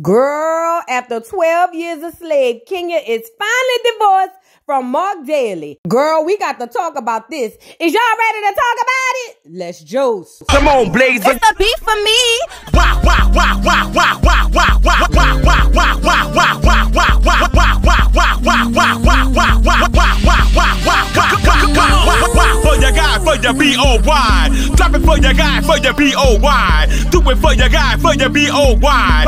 Girl, after 12 years a slave, Kenya is finally divorced from Marc Daley. Girl, we got to talk about this. Is y'all ready to talk about it? Let's juice. Come on, Blaze. It's the beef for me. For your guy, for your B-O-Y. Drop it for your guy, for your B-O-Y. Do it for your guy, for your B-O-Y.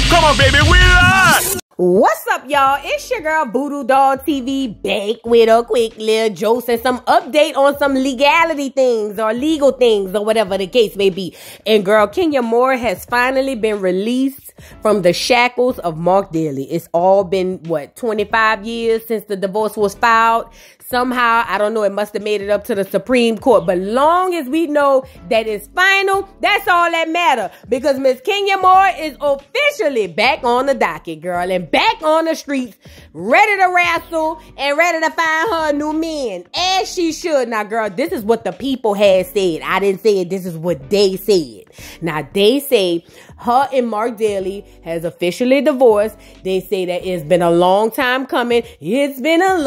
Come on, baby, we are. What's up, y'all? It's your girl Voodoo Doll TV back with a quick little joke and some update on some legality things or legal things or whatever the case may be. And girl, Kenya Moore has finally been released from the shackles of Marc Daley. It's all been, what, 25 years since the divorce was filed? Somehow, I don't know, it must have made it up to the Supreme Court. But long as we know that it's final, that's all that matters. Because Miss Kenya Moore is officially back on the docket, girl. And back on the streets, ready to wrestle and ready to find her new men. As she should. Now, girl, this is what the people had said. I didn't say it. This is what they said. Now, they say her and Marc Daley has officially divorced. They say that it's been a long time coming. It's been a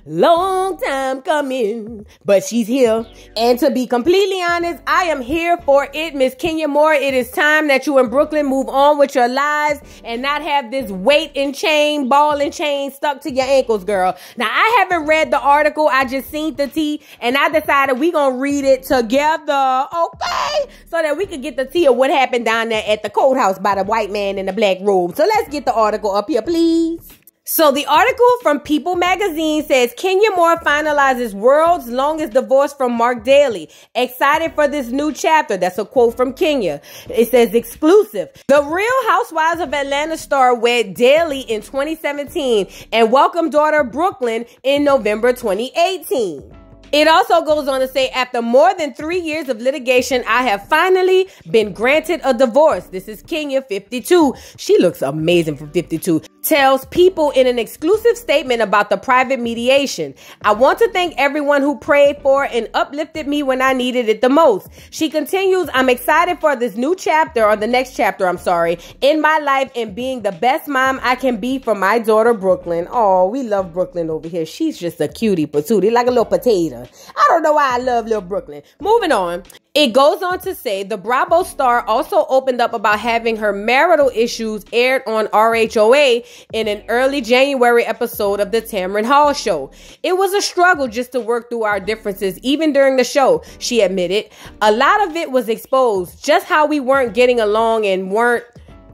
long time coming. But she's here. And to be completely honest, I am here for it, Miss Kenya Moore. It is time that you in Brooklyn move on with your lives and not have this weight and chain, ball and chain stuck to your ankles, girl. Now, I haven't read the article. I just seen the tea, and I decided we gonna read it together, okay? So that we could get the tea of what happened down there at the courthouse by the white man in the black robe. So let's get the article up here, please. So the article from People magazine says Kenya Moore finalizes world's longest divorce from Marc Daley. Excited for this new chapter. That's a quote from Kenya. It says exclusive. The Real Housewives of Atlanta star wed Daley in 2017 and welcomed daughter Brooklyn in November 2018. It also goes on to say, after more than 3 years of litigation, I have finally been granted a divorce. This is Kenya, 52. She looks amazing for 52. Tells People in an exclusive statement about the private mediation. I want to thank everyone who prayed for and uplifted me when I needed it the most. She continues, I'm excited for this new chapter, or the next chapter, I'm sorry, in my life and being the best mom I can be for my daughter, Brooklyn. Oh, we love Brooklyn over here. She's just a cutie patootie, like a little potato. I don't know why I love little Brooklyn. Moving on. It goes on to say the Bravo star also opened up about having her marital issues aired on RHOA in an early January episode of the Tamron Hall show. It was a struggle just to work through our differences, even during the show, she admitted. A lot of it was exposed, just how we weren't getting along and weren't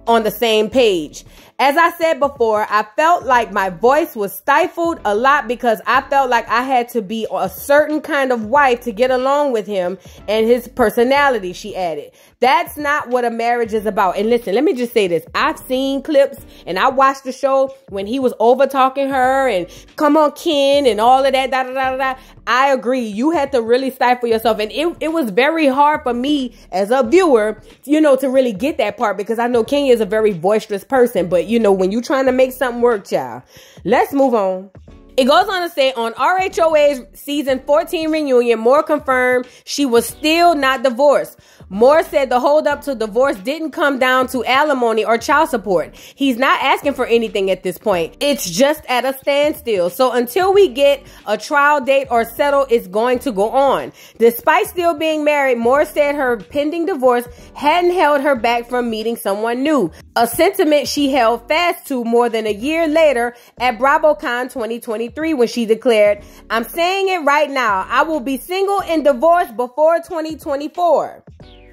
on the same page. As I said before, I felt like my voice was stifled a lot because I felt like I had to be a certain kind of wife to get along with him and his personality, she added. That's not what a marriage is about. And listen, let me just say this. I've seen clips and I watched the show when he was over talking her and come on Ken and all of that, da da da da. I agree. You had to really stifle yourself. And it was very hard for me as a viewer, you know, to really get that part because I know Kenya is a very boisterous person. But, you know, when you're trying to make something work, child. Let's move on. It goes on to say, on RHOA's season 14 reunion, Moore confirmed she was still not divorced. Moore said the holdup to divorce didn't come down to alimony or child support. He's not asking for anything at this point. It's just at a standstill. So until we get a trial date or settle, it's going to go on. Despite still being married, Moore said her pending divorce hadn't held her back from meeting someone new. A sentiment she held fast to more than a year later at BravoCon 2023 when she declared, I'm saying it right now, I will be single and divorced before 2024.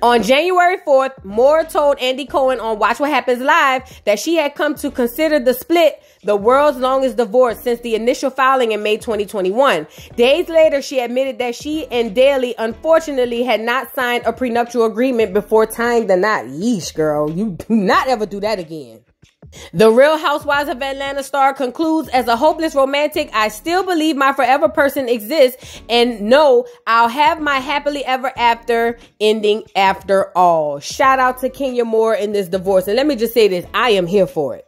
On January 4th, Moore told Andy Cohen on Watch What Happens Live that she had come to consider the split the world's longest divorce since the initial filing in May 2021. Days later, she admitted that she and Daley unfortunately had not signed a prenuptial agreement before tying the knot. Yeesh, girl, you do not ever do that again. The Real Housewives of Atlanta star concludes, as a hopeless romantic, I still believe my forever person exists and know I'll have my happily ever after ending after all. Shout out to Kenya Moore in this divorce. And let me just say this, I am here for it.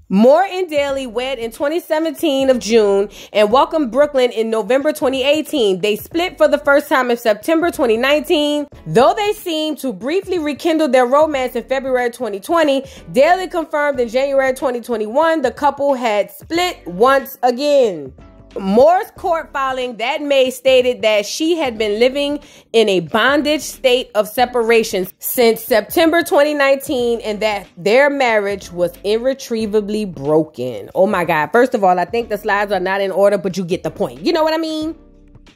Moore and Daley wed in 2017 of June and welcomed Brooklyn in November 2018. They split for the first time in September 2019. Though they seemed to briefly rekindle their romance in February 2020, Daley confirmed in January 2021 the couple had split once again. Moore's court filing that May stated that she had been living in a bondage state of separation since September 2019 and that their marriage was irretrievably broken. Oh my God. First of all, I think the slides are not in order, but you get the point. You know what I mean?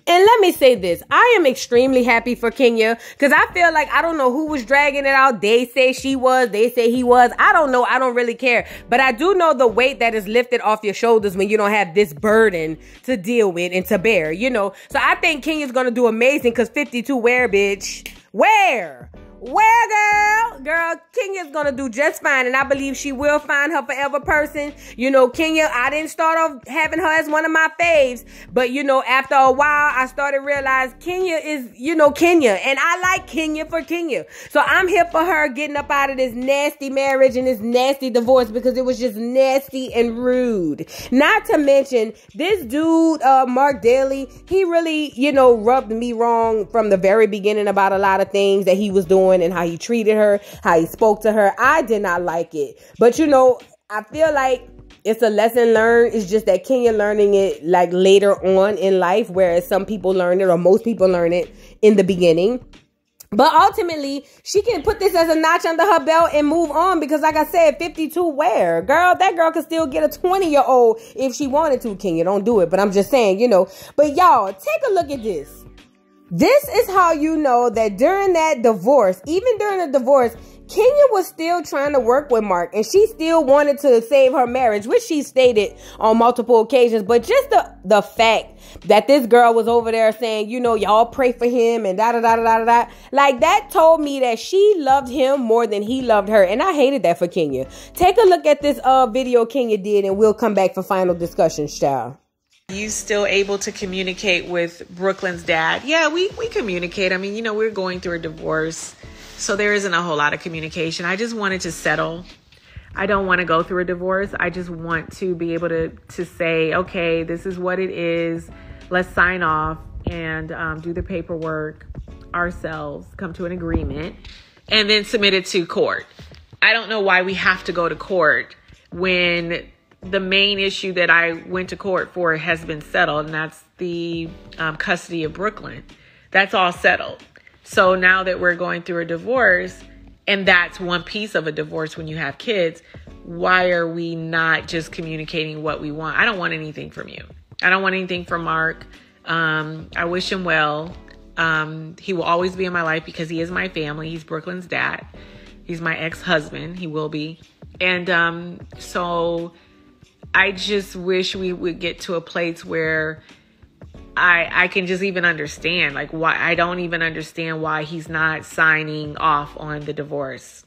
And let me say this, I am extremely happy for Kenya because I feel like I don't know who was dragging it out. They say she was, they say he was. I don't know. I don't really care. But I do know the weight that is lifted off your shoulders when you don't have this burden to deal with and to bear, you know. So I think Kenya's going to do amazing because 52 where, bitch? Where? Where, girl? Girl, Kenya's gonna do just fine, and I believe she will find her forever person. You know, Kenya, I didn't start off having her as one of my faves, but, you know, after a while, I started realize Kenya is, you know, Kenya, and I like Kenya for Kenya. So I'm here for her getting up out of this nasty marriage and this nasty divorce because it was just nasty and rude. Not to mention, this dude, Marc Daley, he really, you know, rubbed me wrong from the very beginning about a lot of things that he was doing and how he treated her, how he spoke to her. I did not like it. But, you know, I feel like it's a lesson learned. It's just that Kenya learning it like later on in life, whereas some people learn it or most people learn it in the beginning. But ultimately, she can put this as a notch under her belt and move on because, like I said, 52 where? Girl, that girl could still get a 20-year-old if she wanted to. Kenya, don't do it. But I'm just saying, you know. But y'all, take a look at this. This is how you know that during that divorce, even during the divorce, Kenya was still trying to work with Marc and she still wanted to save her marriage, which she stated on multiple occasions. But just the fact that this girl was over there saying, you know, y'all pray for him and da-da-da-da-da-da, like that told me that she loved him more than he loved her. And I hated that for Kenya. Take a look at this video Kenya did and we'll come back for final discussion, child. You still able to communicate with Brooklyn's dad? Yeah, we communicate. I mean, you know, we're going through a divorce, so there isn't a whole lot of communication. I just wanted to settle. I don't want to go through a divorce. I just want to be able to say, okay, this is what it is. Let's sign off and do the paperwork ourselves, come to an agreement, and then submit it to court. I don't know why we have to go to court when the main issue that I went to court for has been settled, and that's the custody of Brooklyn. That's all settled. So now that we're going through a divorce, and that's one piece of a divorce when you have kids, why are we not just communicating what we want? I don't want anything from you. I don't want anything from Marc. I wish him well. He will always be in my life because he is my family. He's Brooklyn's dad. He's my ex-husband. He will be. And so I just wish we would get to a place where I can just even understand, like, why I don't even understand why he's not signing off on the divorce.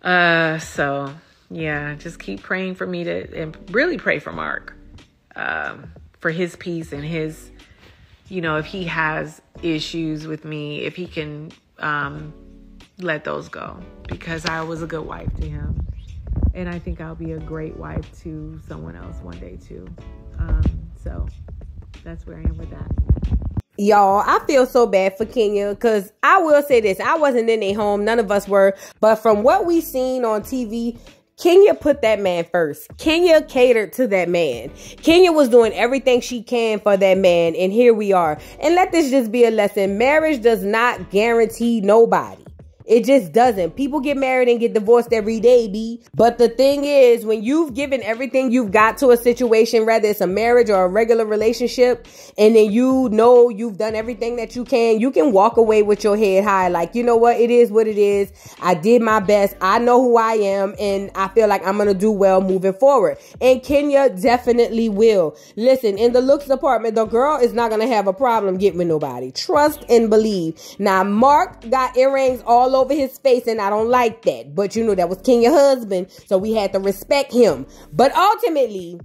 So yeah, just keep praying for me and really pray for Marc, for his peace and his, you know, if he has issues with me, if he can, let those go, because I was a good wife to him. And I think I'll be a great wife to someone else one day too. So that's where I am with that. Y'all, I feel so bad for Kenya because I will say this. I wasn't in their home. None of us were. But from what we seen on TV, Kenya put that man first. Kenya catered to that man. Kenya was doing everything she can for that man. And here we are. And let this just be a lesson. Marriage does not guarantee nobody. It just doesn't. People get married and get divorced every day, B. But the thing is, when you've given everything you've got to a situation, whether it's a marriage or a regular relationship, and then you know you've done everything that you can walk away with your head high. Like, you know what? It is what it is. I did my best. I know who I am, and I feel like I'm going to do well moving forward. And Kenya definitely will. Listen, in the looks department, the girl is not going to have a problem getting with nobody. Trust and believe. Now, Marc got earrings all over his face, and I don't like that. But you know, that was Kenya's husband, so we had to respect him. But ultimately,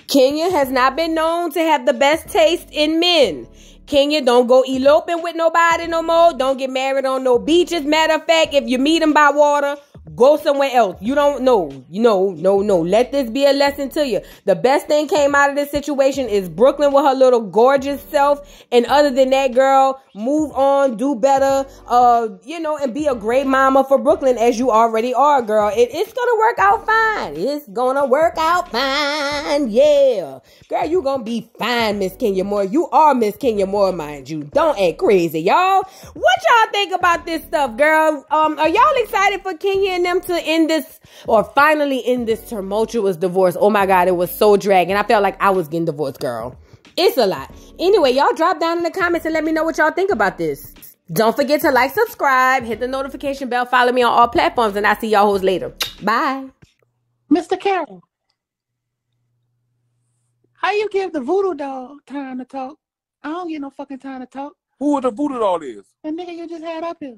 Kenya has not been known to have the best taste in men. Kenya, don't go eloping with nobody no more. Don't get married on no beaches. Matter of fact, if you meet him by water, Go somewhere else. You don't know. No. Let this be a lesson to you. The best thing came out of this situation is Brooklyn with her little gorgeous self. And other than that, girl, move on, do better, and be a great mama for Brooklyn as you already are, girl. It's gonna work out fine. It's gonna work out fine. Yeah. Girl, you gonna be fine, Miss Kenya Moore. You are Miss Kenya Moore, mind you. Don't act crazy, y'all. What y'all think about this stuff, girl? Are y'all excited for Kenya and them to end this, or finally end this tumultuous divorce? Oh my God, it was so dragging. I felt like I was getting divorced, girl. It's a lot. Anyway, y'all drop down in the comments and let me know what y'all think about this. Don't forget to like, subscribe, hit the notification bell, follow me on all platforms, and I'll see y'all hoes later. Bye. Mr. Carroll, how you give the voodoo doll time to talk? I don't get no fucking time to talk. Who the voodoo doll is? The nigga you just had up here.